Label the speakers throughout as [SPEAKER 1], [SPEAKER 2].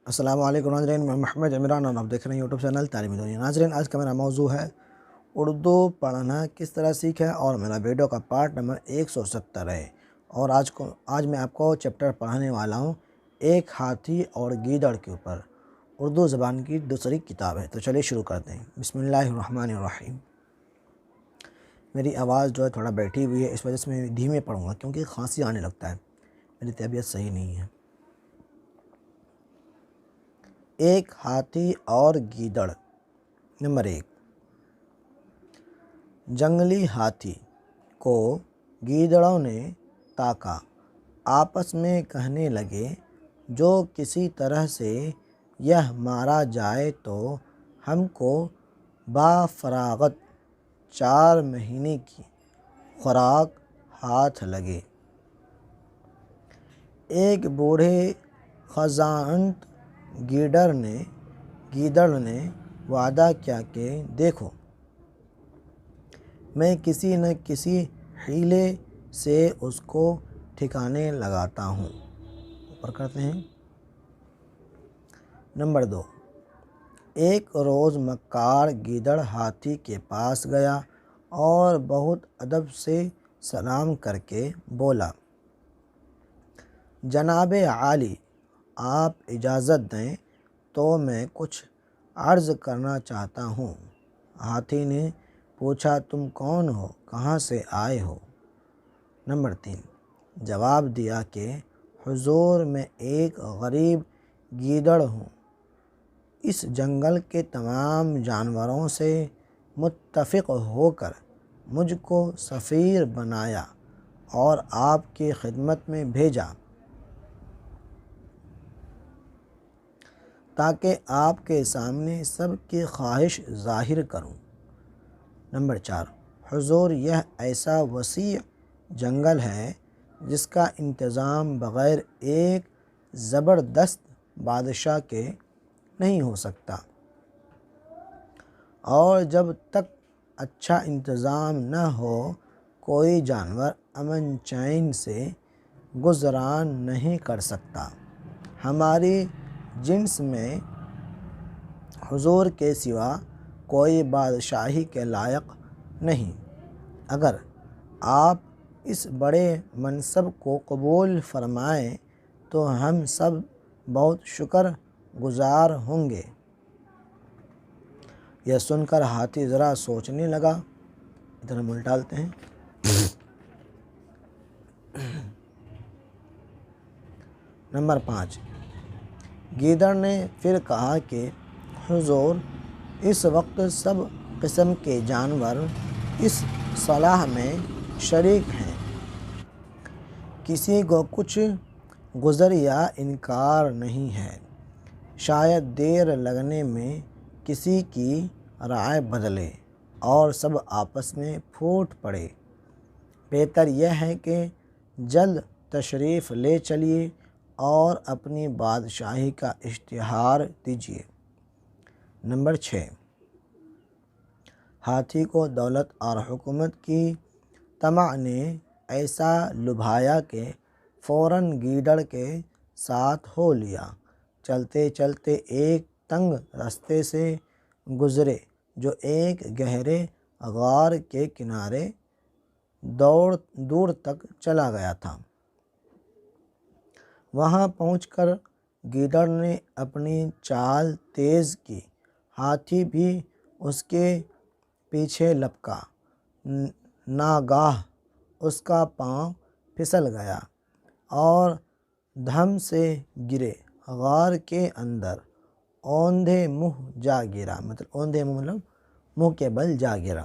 [SPEAKER 1] السلام علیکم ناظرین، میں محمد عمران اور آپ دیکھ رہے ہیں یوٹیوب چینل تعلیمی دنیا۔ ناظرین، آج کا میرا موضوع ہے اردو پڑھنا کس طرح سیکھیں، اور میرا ویڈیو کا پارٹ نمبر 170 ہے۔ اور آج میں آپ کو چیپٹر پڑھانے والا ہوں ایک ہاتھی اور گیدڑ کے اوپر، اردو زبان کی دوسری کتاب ہے۔ تو چلیے شروع کرتے ہیں۔ بسم اللہ الرحمن الرحیم۔ میری آواز جو ہے تھوڑا بیٹھی ہوئی ہے، اس وجہ سے میں دھیمے پڑھوں گا کیونکہ کھانسی آنے لگتا ہے، میری طبیعت صحیح نہیں ہے۔ ایک ہاتھی اور گیدڑ۔ نمبر 1، جنگلی ہاتھی کو گیدڑوں نے تاکا، آپس میں کہنے لگے جو کسی طرح سے یہ مارا جائے تو ہم کو بافراغت 4 مہینے کی خوراک ہاتھ لگے۔ ایک بوڑھے خزاںت گیدڑ نے وعدہ کیا کہ دیکھو، میں کسی نہ کسی حیلے سے اس کو ٹھکانے لگاتا ہوں۔ اوپر کرتے ہیں۔ نمبر 2، ایک روز مکار گیدڑ ہاتھی کے پاس گیا اور بہت ادب سے سلام کر کے بولا، جناب عالی، آپ اجازت دیں تو میں کچھ عرض کرنا چاہتا ہوں۔ ہاتھی نے پوچھا، تم کون ہو، کہاں سے آئے ہو؟ نمبر 3، جواب دیا کہ حضور، میں ایک غریب گیدڑ ہوں۔ اس جنگل کے تمام جانوروں سے متفق ہو کر مجھ کو سفیر بنایا اور آپ کی خدمت میں بھیجا تاکہ آپ کے سامنے سب کی خواہش ظاہر کروں۔ نمبر 4، حضور، یہ ایسا وسیع جنگل ہے جس کا انتظام بغیر ایک زبردست بادشاہ کے نہیں ہو سکتا، اور جب تک اچھا انتظام نہ ہو کوئی جانور امن چین سے گزران نہیں کر سکتا۔ ہماری جنس میں حضور کے سوا کوئی بادشاہی کے لائق نہیں۔ اگر آپ اس بڑے منصب کو قبول فرمائیں تو ہم سب بہت شکر گزار ہوں گے۔ یہ سن کر ہاتھی ذرا سوچنے لگا۔ ادھر ہم الٹالتے ہیں۔ نمبر 5، گیدڑ نے پھر کہا کہ حضور، اس وقت سب قسم کے جانور اس صلاح میں شریک ہیں، کسی کو کچھ گزر یا انکار نہیں ہے۔ شاید دیر لگنے میں کسی کی رائے بدلے اور سب آپس میں پھوٹ پڑے۔ بہتر یہ ہے کہ جلد تشریف لے چلیے اور اپنی بادشاہی کا اشتہار دیجیے۔ نمبر 6، ہاتھی کو دولت اور حکومت کی طمع نے ایسا لبھایا کہ فوراً گیدڑ کے ساتھ ہو لیا۔ چلتے چلتے ایک تنگ راستے سے گزرے جو ایک گہرے غار کے کنارے دور تک چلا گیا تھا۔ وہاں پہنچ کر گیدڑ نے اپنی چال تیز کی، ہاتھی بھی اس کے پیچھے لپکا۔ ناگاہ اس کا پاؤں پھسل گیا اور دھم سے گرے غار کے اندر اوندھے منہ جا گرا، اوندھے منہ منہ کے بل جا گرا۔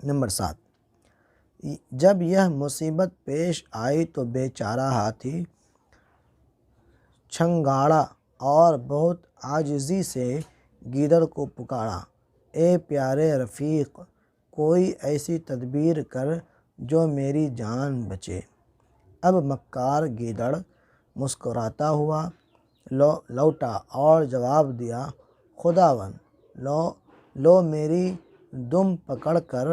[SPEAKER 1] نمبر 7، جب یہ مصیبت پیش آئی تو بیچارہ ہاتھی چھنگاڑا اور بہت عاجزی سے گیدڑ کو پکارا، اے پیارے رفیق، کوئی ایسی تدبیر کر جو میری جان بچے۔ اب مکار گیدڑ مسکراتا ہوا لوٹا اور جواب دیا، خداوند، لو میری دم پکڑ کر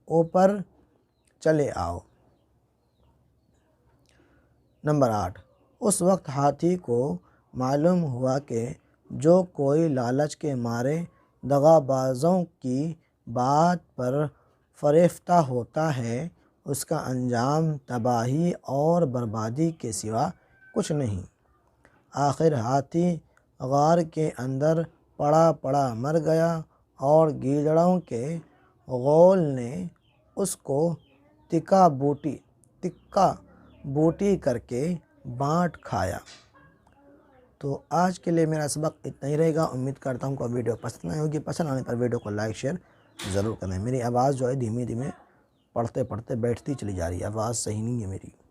[SPEAKER 1] اوپر چلے آؤ۔ نمبر 8، اس وقت ہاتھی کو معلوم ہوا کہ جو کوئی لالچ کے مارے دغا بازوں کی بات پر فریفتہ ہوتا ہے اس کا انجام تباہی اور بربادی کے سوا کچھ نہیں۔ آخر ہاتھی غار کے اندر پڑا پڑا مر گیا اور گیدڑوں کے غول نے اس کو تکا بوٹی کر کے بانٹ کھایا۔ تو آج کے لیے میرا سبق اتنا ہی رہے گا۔ امید کرتا ہوں کہ ویڈیو پسند آئی ہوگی۔ پسند آنے پر ویڈیو کو لائک شیئر ضرور کریں۔ میری آواز جو ہے دھیمے دھیمے پڑھتے پڑھتے بیٹھتی چلی جا رہی ہے، آواز صحیح نہیں ہے میری۔